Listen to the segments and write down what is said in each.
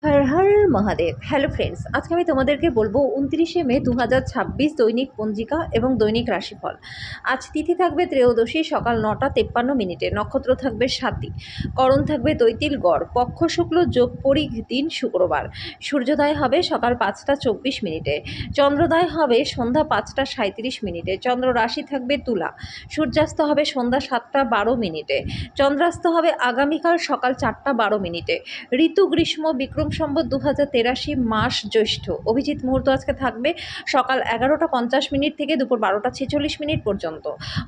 Har Har Mahadev. Hello friends, আজকে আমি তোমাদেরকে বলবো 29শে মে 2026 দৈনিক পঞ্জিকা এবং দৈনিক রাশিফল। আজ তিথি থাকবে ত্রয়োদশী সকাল 9টা 53 মিনিটে, নক্ষত্র থাকবে স্বাতী, করণ থাকবে তৈতিল গড়, পক্ষ শুক্ল, যোগ পরিগ, দিন শুক্রবার। সূর্যোদয় হবে সকাল 5টা 24 মিনিটে, চন্দ্রোদয় হবে সন্ধ্যা 5টা 37 মিনিটে, চন্দ্র রাশি থাকবে তুলা, সূর্যাস্ত হবে সন্ধ্যা 7টা 12 মিনিটে, চন্দ্রাস্ত হবে আগামীকাল সকাল 4টা 12 মিনিটে। ঋতু গ্রীষ্ম, বিক্রম সম্বত 2083, মাস জ্যৈষ্ঠ। অভিজিৎ মুহূর্ত আজকে থাকবে সকাল 11টা 50 মিনিট থেকে দুপুর 12টা 46 মিনিট পর্যন্ত।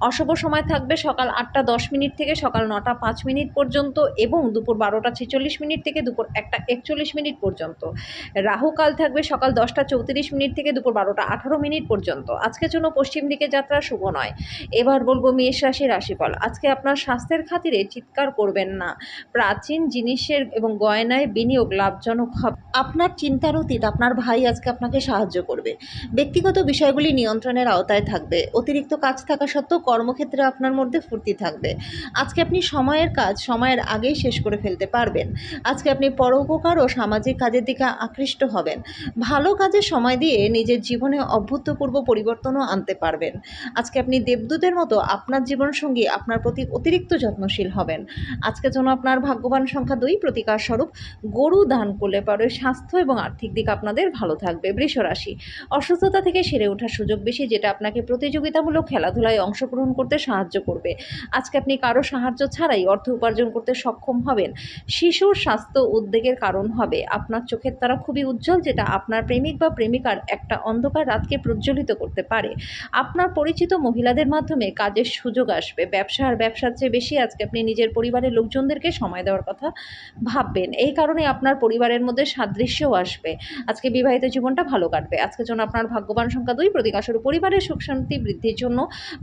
অশুভ সময় থাকবে সকাল 8টা 10 মিনিট থেকে সকাল 9টা 5 মিনিট পর্যন্ত এবং দুপুর 12টা 46 মিনিট থেকে দুপুর 1টা 41 মিনিট পর্যন্ত। রাহুকাল থাকবে সকাল 10টা 34 মিনিট থেকে দুপুর 12টা 18 মিনিট পর্যন্ত। আজকের জন্য পশ্চিম দিকে যাত্রা শুভ নয়। এবার বলবো মেষ রাশি রাশিফল। আজকে আপনার স্বাস্থ্যের খাতিরে চিৎকার করবেন না। প্রাচীন জিনিসের এবং গয়নায় বিনিয়োগ লাভজনক হবে। আপনার চিন্তার অতীত আপনার ভাই আজকে আপনাকে সাহায্য করবে। ব্যক্তিগত বিষয়গুলি নিয়ন্ত্রণের আওতায় থাকবে। অতিরিক্ত কাজ থাকা সত্ত্বেও কর্মক্ষেত্রে আপনার মধ্যে ফুর্তি থাকবে। আজকে আপনি সময়ের কাজ সময়ের আগেই শেষ করে ফেলতে পারবেন। আজকে আপনি পরোপকার ও সামাজিক কাজের দিকে আকৃষ্ট হবেন। ভালো কাজে সময় দিয়ে নিজের জীবনে অভূতপূর্ব পরিবর্তনও আনতে পারবেন। আজকে আপনি দেবদূতের মতো আপনার জীবনসঙ্গী আপনার প্রতি অতিরিক্ত যত্নশীল হবেন। আজকের জন্য আপনার ভাগ্যবান সংখ্যা 2, প্রতিকার স্বরূপ গরু দান করলে পরে স্বাস্থ্য এবং আর্থিক দিক আপনাদের ভালো থাকবে। বৃষ রাশি, অসুস্থতা থেকে সেরে ওঠার সুযোগ বেশি, যেটা আপনাকে প্রতিযোগিতামূলক খেলাধুলায় অংশগ্রহণ করতে সাহায্য করবে। আজকে আপনি কারো সাহায্য ছাড়াই অর্থ উপার্জন করতে সক্ষম হবেন। শিশুর স্বাস্থ্য উদ্বেগের কারণ হবে। আপনার চোখের তারা খুবই উজ্জ্বল, যেটা আপনার প্রেমিক বা প্রেমিকার একটা অন্ধকার রাতকে প্রজ্বলিত করতে পারে। আপনার পরিচিত মহিলাদের মাধ্যমে কাজের সুযোগ আসবে। ব্যবসা আর ব্যবসার চেয়ে বেশি আজকে আপনি নিজের পরিবারের লোকজনদেরকে সময় দেওয়ার কথা ভাববেন। এই কারণে আপনার পরিবারের মধ্যে সাদৃশ্যও আসবে। আজকে বিবাহিত জীবনটা ভালো কাটবে। আজকের জন্য আপনার ভাগ্যবান সংখ্যা 2, প্রতিকার স্বরূপ পরিবারের সুখ শান্তি বৃদ্ধির জন্য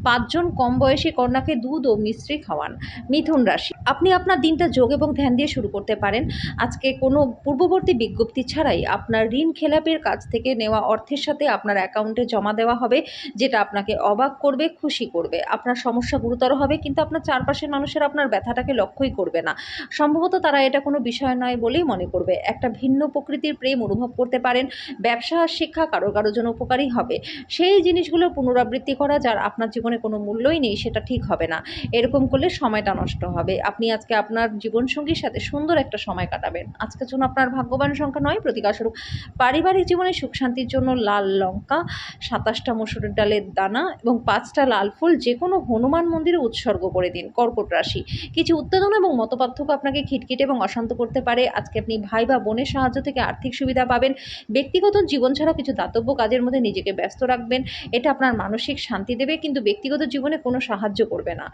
5জন কম বয়সী কন্যাকে দুধ ও মিশ্রি খাওয়ান। মিথুন রাশি, আপনি আপনার দিনটা যোগ এবং ধ্যান দিয়ে শুরু করতে পারেন। আজকে কোনো পূর্ববর্তী বিজ্ঞপ্তি ছাড়াই আপনার ঋণ খেলাপের কাছ থেকে নেওয়া অর্থের সাথে আপনার অ্যাকাউন্টে জমা দেওয়া হবে, যেটা আপনাকে অবাক করবে, খুশি করবে। আপনার সমস্যা গুরুতর হবে, কিন্তু আপনার চারপাশের মানুষের আপনার ব্যথাটাকে লক্ষ্যই করবে না। সম্ভবত তারা এটা কোনো বিষয় নয় বলেই মনে করবে। একটা ভিন্ন প্রকৃতির প্রেম অনুভব করতে পারেন। ব্যবসা আর শিক্ষা কারোর জন্য উপকারী হবে। সেই জিনিসগুলো পুনরাবৃত্তি করা যার আপনার জীবনে কোনো মূল্যই নেই, সেটা ঠিক হবে না। এরকম করলে সময়টা নষ্ট হবে। আপনি আজকে আপনার জীবনসঙ্গীর সাথে সুন্দর একটা সময় কাটাবেন। আজকের জন্য আপনার ভাগ্যবান সংখ্যা 9, প্রতিকার স্বরূপ পারিবারিক জীবনে সুখ শান্তির জন্য লাল লঙ্কা, 27টা মসুরের ডালের দানা এবং 5টা লাল ফুল যে কোনো হনুমান মন্দিরে উৎসর্গ করে দিন। কর্কট রাশি, কিছু উত্তেজনা এবং মতপার্থক্য আপনাকে খিটখিটে এবং অশান্ত করতে পারে। আজকে আপনি ভাই বা বোনের সাহায্য থেকে আর্থিক সুবিধা পাবেন। ব্যক্তিগত জীবন ছাড়াও কিছু দাতব্য কাজের মধ্যে নিজেকে ব্যস্ত রাখবেন। এটা আপনার মানসিক শান্তি দেবে, কিন্তু ব্যক্তিগত জীবনে কোনো সাহায্য করবে না।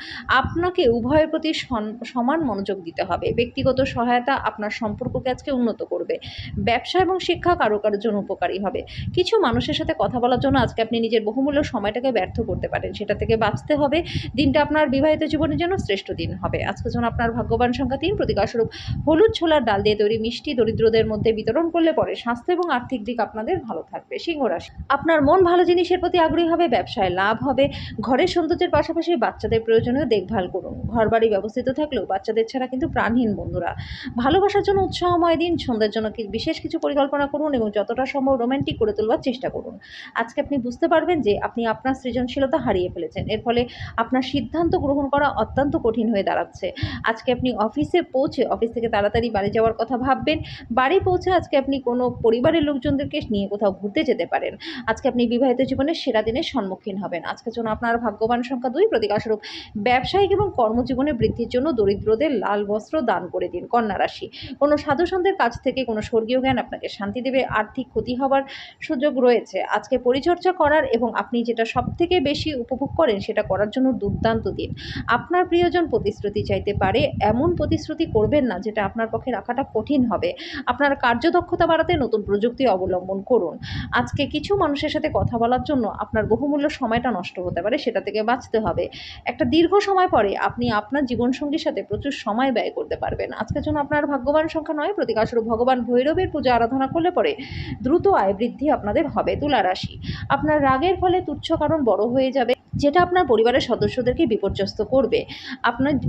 আপনাকে উভয়ের প্রতি সমান মনোযোগ দিতে হবে। ব্যক্তিগত সহায়তা আপনার সম্পর্ককে আজকে উন্নত করবে। ব্যবসা এবং শিক্ষা কারোর জন্য উপকারী হবে। কিছু মানুষের সাথে কথা বলার জন্য আজকে আপনি নিজের বহুমূল্য সময়টাকে ব্যর্থ করতে পারেন। সেটা থেকে বাঁচতে হবে। দিনটা আপনার বিবাহিত জীবনের জন্য শ্রেষ্ঠ দিন হবে। আজকের জন্য আপনার ভাগ্যবান সংখ্যা 3, প্রতিকার স্বরূপ হলুদ ছোলার ডাল দিয়ে তৈরি মিষ্টি দরিদ্রদের মধ্যে বিতরণ করলে পরে স্বাস্থ্য এবং আর্থিক দিক আপনাদের ভালো থাকবে। সিংহ রাশি, আপনার মন ভালো জিনিসের প্রতি আগ্রহী হবে। ব্যবসায় লাভ হবে। ঘরের সৌন্দর্যের পাশাপাশি বাচ্চাদের প্রয়োজনীয় দেখভাল করুন। ঘরবাড়ি ব্যবস্থিত থাকলেও বাচ্চাদের ছাড়া কিন্তু প্রাণহীন বন্ধুরা। ভালোবাসার জন্য উৎসাহময় দিন। সন্ধ্যার জন্য বিশেষ কিছু পরিকল্পনা করুন এবং যতটা সম্ভব রোমান্টিক করে তোলবার চেষ্টা করুন। আজকে আপনি বুঝতে পারবেন যে আপনি আপনার সৃজনশীলতা হারিয়ে ফেলেছেন। এর ফলে আপনার সিদ্ধান্ত গ্রহণ করা অত্যন্ত কঠিন হয়ে দাঁড়াচ্ছে। আজকে আপনি অফিসে পৌঁছে অফিস থেকে তাড়াতাড়ি বাড়ি যাওয়ার কথা ভাববেন। বাড়ি পৌঁছে আজকে আপনি কোনো পরিবারের লোকজনদেরকে নিয়ে কোথাও ঘুরতে যেতে পারেন। আজকে আপনি বিবাহিত জীবনের সেরা দিনের সম্মুখীন হবেন। আজকের জন্য আপনার ভাগ্যবান সংখ্যা 2, প্রতিকার স্বরূপ ব্যবসায়িক এবং কর্মজীবনে বৃদ্ধির জন্য দরিদ্রদের লাল বস্ত্র দান করে দিন। কন্যা রাশি, কোনো সাধু সন্তের কাছ থেকে কোনো স্বর্গীয় জ্ঞান আপনাকে শান্তি দেবে। আর্থিক ক্ষতি হবার সুযোগ রয়েছে। আজকে পরিচর্যা করার এবং আপনি যেটা সবথেকে বেশি উপভোগ করেন সেটা করার জন্য দুর্দান্ত দিন। আপনার প্রিয়জন প্রতিশ্রুতি চাইতে পারে। এমন প্রতিশ্রুতি করবেন না যেটা আপনার পক্ষে রাখাটা কঠিন হবে। আপনার কার্যদক্ষতা বাড়াতে নতুন প্রযুক্তি অবলম্বন করুন। আজকে কিছু মানুষের সাথে কথা বলার জন্য আপনার বহুমূল্য সময়টা নষ্ট হতে পারে, সেটা থেকে বাঁচতে হবে। একটা দীর্ঘ সময় পরে আপনি আপনার জীবনসঙ্গীর সাথে প্রচুর সময় ব্যয় করতে পারবেন। আজকের জন্য আপনার ভাগ্যবান সংখ্যা 9, প্রতিকার স্বরূপ ভগবান ভৈরবের পূজা আরাধনা করলে পরে দ্রুত আয় বৃদ্ধি আপনাদের হবে। তুলা রাশি, আপনার রাগের ফলে তুচ্ছ কারণ বড় হয়ে যাবে। যেটা আপনার পরিবারের সদস্যদেরকে বিপর্যস্ত করবে।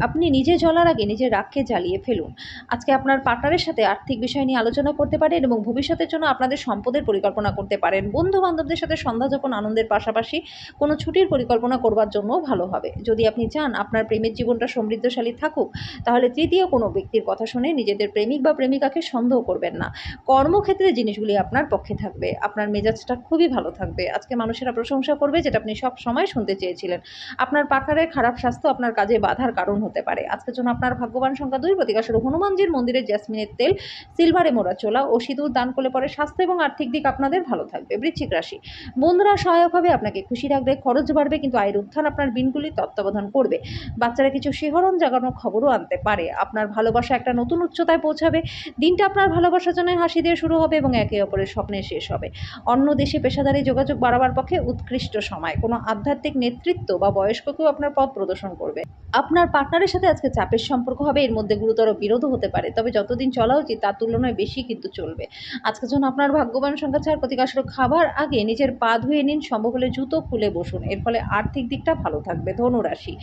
আপনি নিজে জ্বলার আগে নিজের রাগকে জ্বালিয়ে ফেলুন। আজকে আপনার পার্টনারের সাথে আর্থিক বিষয় নিয়ে আলোচনা করতে পারেন এবং ভবিষ্যতের জন্য আপনাদের সম্পদের পরিকল্পনা করতে পারেন। বন্ধু-বান্ধবদের সাথে সন্ধ্যাযাপন আনন্দের পাশাপাশি কোনো ছুটির পরিকল্পনা করবার জন্যও ভালো হবে। যদি আপনি চান আপনার প্রেমের জীবনটা সমৃদ্ধশালী থাকুক, তাহলে তৃতীয় কোনো ব্যক্তির কথা শুনে নিজেদের প্রেমিক বা প্রেমিকাকে সন্দেহ করবেন না। কর্মক্ষেত্রে জিনিসগুলি আপনার পক্ষে থাকবে। আপনার মেজাজটা খুবই ভালো থাকবে। আজকে মানুষেরা প্রশংসা করবে, যেটা আপনি সবসময় শুনতে চেয়েছিলেন। আপনার পার্টনারের খারাপ স্বাস্থ্য আপনার কাজে বাধার কারণ হতে পারে। আজকের জন্য আপনার ভাগ্যবান সংখ্যা ২, প্রতিকারস্বরূপ হনুমানজির মন্দিরে জেসমিনের তেল, সিলভারে মোড়া চোলা ও সিঁদুর দান করলে পরে স্বাস্থ্য এবং আর্থিক দিক আপনাদের ভালো থাকবে। বৃশ্চিক রাশি, বন্ধুরা সহায়ক হবে, আপনাকে খুশি রাখবে, খরচ বাড়বে, কিন্তু আয়ের উত্থান আপনার দিনগুলি তত্ত্বাবধান করবে। বাচ্চারা কিছু শিহরণ জাগানোর খবরও আনতে পারে। আপনার ভালোবাসা একটা নতুন উচ্চতায় পৌঁছাবে। দিনটা আপনার ভালোবাসার জন্য হাসি দিয়ে শুরু হবে এবং একে অপরের স্বপ্নে শেষ হবে। অন্য দেশে পেশাদারি যোগাযোগ বাড়াবার পক্ষে উৎকৃষ্ট সময়। কোনো আধ্যাত্মিক নেতৃত্ব বা বয়স্ককেও আপনার পথ প্রদর্শন করবে। আপনার পার্টনারের সাথে আজকে চাপের সম্পর্ক হবে, এর মধ্যে গুরুতর বিরোধও হতে পারে, তবে যতদিন চলা উচিত তার তুলনায় বেশি কিন্তু চলবে। আজকের জন্য আপনার ভাগ্যবান সংখ্যা ৪, প্রতিকারস্বরূপ খাবার আগে নিজের পা ধুয়ে নিন, সম্ভব হলে জুতো খুলে বসুন, এর ফলে আর্থিক দিকটা ভালো থাকবে। ধনুরাশি,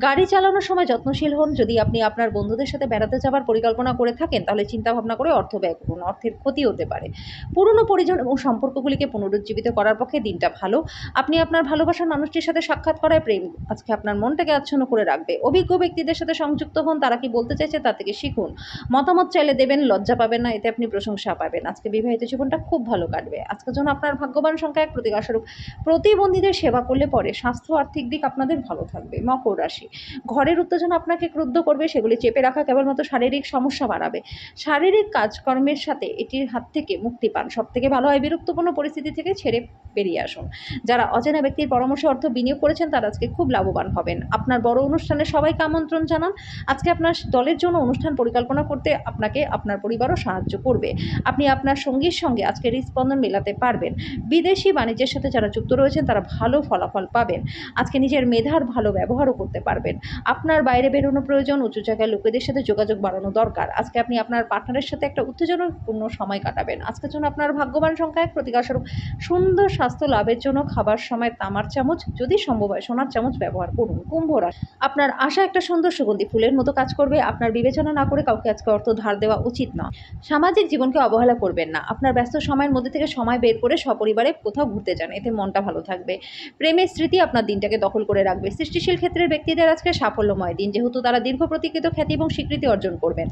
গাড়ি চালানোর সময় যত্নশীল হন। যদি আপনি আপনার বন্ধুদের সাথে বেড়াতে যাবার পরিকল্পনা করে থাকেন, তাহলে চিন্তা ভাবনা করে অর্থ ব্যয় করুন, অর্থের ক্ষতি হতে পারে। পুরনো পরিজন এবং সম্পর্কগুলিকে পুনরুজ্জীবিত করার পক্ষে দিনটা ভালো। আপনি আপনার ভালোবাসার মানুষটির সাথে সাক্ষাৎ করায় প্রেম আজকে আপনার মনটাকে আচ্ছন্ন করে রাখবে। অভিজ্ঞ ব্যক্তিদের সাথে সংযুক্ত হন, তারা কি বলতে চাইছে তা থেকে শিখুন। মতামত চাইলে দেবেন, লজ্জা পাবেন না, এতে আপনি প্রশংসা পাবেন। আজকে বিবাহিত জীবনটা খুব ভালো কাটবে। আজকের জন্য আপনার ভাগ্যবান সংখ্যা ১, প্রতিকারস্বরূপ প্রতিবন্ধীদের সেবা করলে পরে স্বাস্থ্য আর্থিক দিক আপনাদের ভালো থাকবে। মকর রাশি, ঘরের উত্তেজনা আপনাকে ক্রুদ্ধ করবে, সেগুলি চেপে রাখা কেবলমাত্র শারীরিক সমস্যা বাড়াবে। শারীরিক কাজকর্মের সাথে এটির হাত থেকে মুক্তি পান। সবথেকে ভালো হয় বিরক্তপূর্ণ পরিস্থিতি থেকে ছেড়ে বেরিয়ে আসুন। যারা অচেনা ব্যক্তির পরামর্শে অর্থ বিনিয়োগ করেছেন, তারা আজকে খুব লাভবান হবেন। আপনার বড় অনুষ্ঠানে সবাইকে আমন্ত্রণ জানান। আজকে আপনার দলের জন্য অনুষ্ঠান পরিকল্পনা করতে আপনাকে আপনার পরিবারও সাহায্য করবে। আপনি আপনার সঙ্গীর সঙ্গে আজকে হৃদস্পন্দন মেলাতে পারবেন। বিদেশি বাণিজ্যের সাথে যারা যুক্ত রয়েছেন, তারা ভালো ফলাফল পাবেন। আজকে নিজের মেধার ভালো ব্যবহারও করতে পারবেন। আপনার বাইরে বেরোনো প্রয়োজন, উঁচু জায়গায় লোকেদের সাথে যোগাযোগ বাড়ানো দরকার। আজকে আপনি আপনার পার্টনারের সাথে একটা উত্তেজনাপূর্ণ সময় কাটাবেন। আজকের জন্য আপনার ভাগ্যবান সংখ্যা ১, প্রতিকারস্বরূপ সুন্দর স্বাস্থ্য লাভের জন্য খাবার সময় তামার চামচ, যদি সম্ভব হয় সোনার চামচ ব্যবহার করুন। কুম্ভ রাশি, আপনার আশা একটা সুন্দর সুগন্ধি ফুলের মতো কাজ করবে। আপনার বিবেচনা না করে কাউকে আজকে অর্থ ধার দেওয়া উচিত না। সামাজিক জীবনকে অবহেলা করবেন না। আপনার ব্যস্ত সময়ের মধ্যে থেকে সময় বের করে সপরিবারে কোথাও ঘুরতে যান, এতে মনটা ভালো থাকবে। প্রেমের স্মৃতি আপনার দিনটাকে দখল করে রাখবে। সৃষ্টিশীল ক্ষেত্রের ব্যক্তিদের আজকে সাফল্যময় দিন, যেহেতু তারা দীর্ঘ প্রতীক্ষিত খ্যাতি এবং স্বীকৃতি অর্জন করবেন।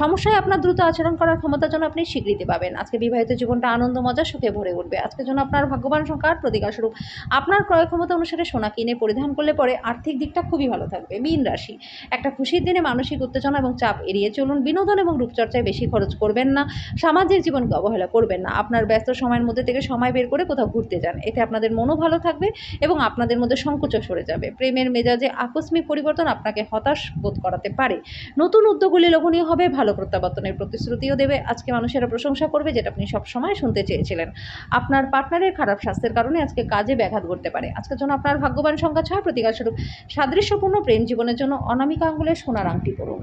সমস্যায় আপনার দ্রুত আচরণ করার ক্ষমতার জন্য আপনি স্বীকৃতি পাবেন। আজকে বিবাহিত জীবনটা আনন্দ, মজা, সুখে ভরে উঠবে। আজকের জন্য আপনার ভাগ্যবান সংখ্যা ৮, প্রতিকারস্বরূপ আপনার ক্রয় ক্ষমতা অনুসারে সোনা কিনে পরিধান করলে পরে আর্থিক দিকটা খুবই ভালো থাকবে। মীন রাশি, একটা খুশির দিনে মানসিক উত্তেজনা এবং চাপ এড়িয়ে চলুন। বিনোদন এবং রূপচর্চায় বেশি খরচ করবেন না। সামাজিক জীবনকে অবহেলা করবেন না। আপনার ব্যস্ত সময়ের মধ্যে থেকে সময় বের করে কোথাও ঘুরতে যান, এতে আপনাদের মনও ভালো থাকবে এবং আপনাদের মধ্যে সংকোচ সরে যাবে। প্রেমের মেজাজে আকস্মিক পরিবর্তন আপনাকে হতাশ বোধ করাতে পারে। নতুন উদ্যোগগুলি লোভনীয় হবে, ভালো প্রত্যাবর্তনের প্রতিশ্রুতিও দেবে। আজকে মানুষেরা প্রশংসা করবে, যেটা আপনি সবসময় শুনতে চেয়েছিলেন। আপনার পার্টনারের খারাপ স্বাস্থ্যের কারণে আজকে কাজে ব্যাঘাত ঘটতে পারে। আজকের জন্য আপনার ভাগ্যবান সংখ্যা ৬, প্রতিকারস্বরূপ সাদৃশ্যপূর্ণ প্রেম জীবনের জন্য অনামিকা আঙ্গুলের সোনার আংটি পরুন।